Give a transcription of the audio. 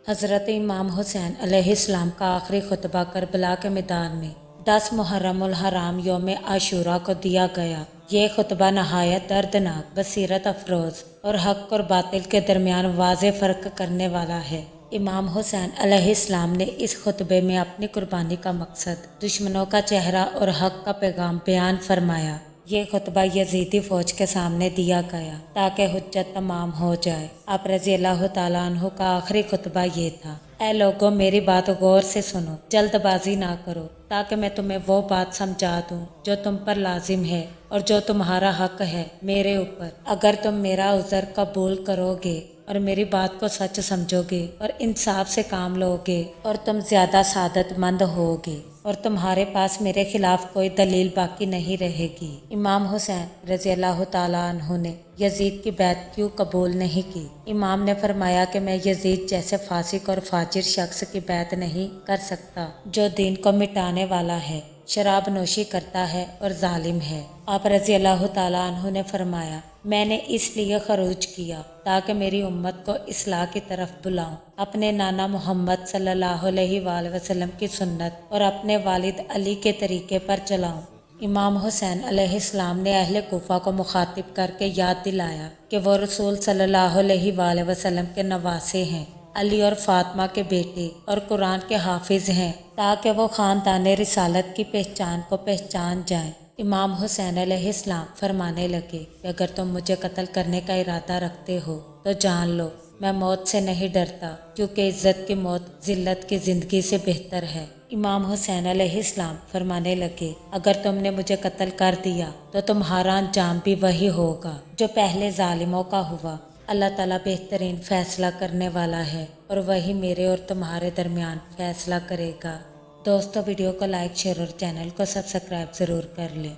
حضرت امام حسین علیہ السلام کا آخری خطبہ کربلا کے میدان میں 10 محرم الحرام یوم عاشورہ کو دیا گیا۔ یہ خطبہ نہایت دردناک، بصیرت افروز اور حق اور باطل کے درمیان واضح فرق کرنے والا ہے۔ امام حسین علیہ السلام نے اس خطبے میں اپنی قربانی کا مقصد، دشمنوں کا چہرہ اور حق کا پیغام بیان فرمایا۔ یہ خطبہ یزیدی فوج کے سامنے دیا گیا تاکہ حجت تمام ہو جائے۔ آپ رضی اللہ تعالیٰ عنہ کا آخری خطبہ یہ تھا: اے لوگوں، میری بات غور سے سنو، جلد بازی نہ کرو، تاکہ میں تمہیں وہ بات سمجھا دوں جو تم پر لازم ہے اور جو تمہارا حق ہے میرے اوپر۔ اگر تم میرا عذر قبول کرو گے اور میری بات کو سچ سمجھو گے اور انصاف سے کام لو گے اور تم زیادہ سعادت مند ہوگے اور تمہارے پاس میرے خلاف کوئی دلیل باقی نہیں رہے گی۔ امام حسین رضی اللہ تعالیٰ عنہ نے یزید کی بیعت کیوں قبول نہیں کی؟ امام نے فرمایا کہ میں یزید جیسے فاسق اور فاجر شخص کی بیعت نہیں کر سکتا جو دین کو مٹانے والا ہے، شراب نوشی کرتا ہے اور ظالم ہے۔ آپ رضی اللہ تعالیٰ عنہ نے فرمایا، میں نے اس لیے خروج کیا تاکہ میری امت کو اصلاح کی طرف بلاؤں، اپنے نانا محمد صلی اللہ علیہ وآلہ وسلم کی سنت اور اپنے والد علی کے طریقے پر چلاؤں۔ امام حسین علیہ السلام نے اہل کوفہ کو مخاطب کر کے یاد دلایا کہ وہ رسول صلی اللہ علیہ وآلہ وسلم کے نواسے ہیں، علی اور فاطمہ کے بیٹے اور قرآن کے حافظ ہیں، تاکہ وہ خاندان رسالت کی پہچان کو پہچان جائیں۔ امام حسین علیہ السلام فرمانے لگے کہ اگر تم مجھے قتل کرنے کا ارادہ رکھتے ہو تو جان لو میں موت سے نہیں ڈرتا، کیونکہ عزت کی موت ذلت کی زندگی سے بہتر ہے۔ امام حسین علیہ السلام فرمانے لگے، اگر تم نے مجھے قتل کر دیا تو تمہارا انجام بھی وہی ہوگا جو پہلے ظالموں کا ہوا۔ اللہ تعالیٰ بہترین فیصلہ کرنے والا ہے اور وہی میرے اور تمہارے درمیان فیصلہ کرے گا۔ دوستو، ویڈیو کو لائک، شیئر اور چینل کو سبسکرائب ضرور کر لیں۔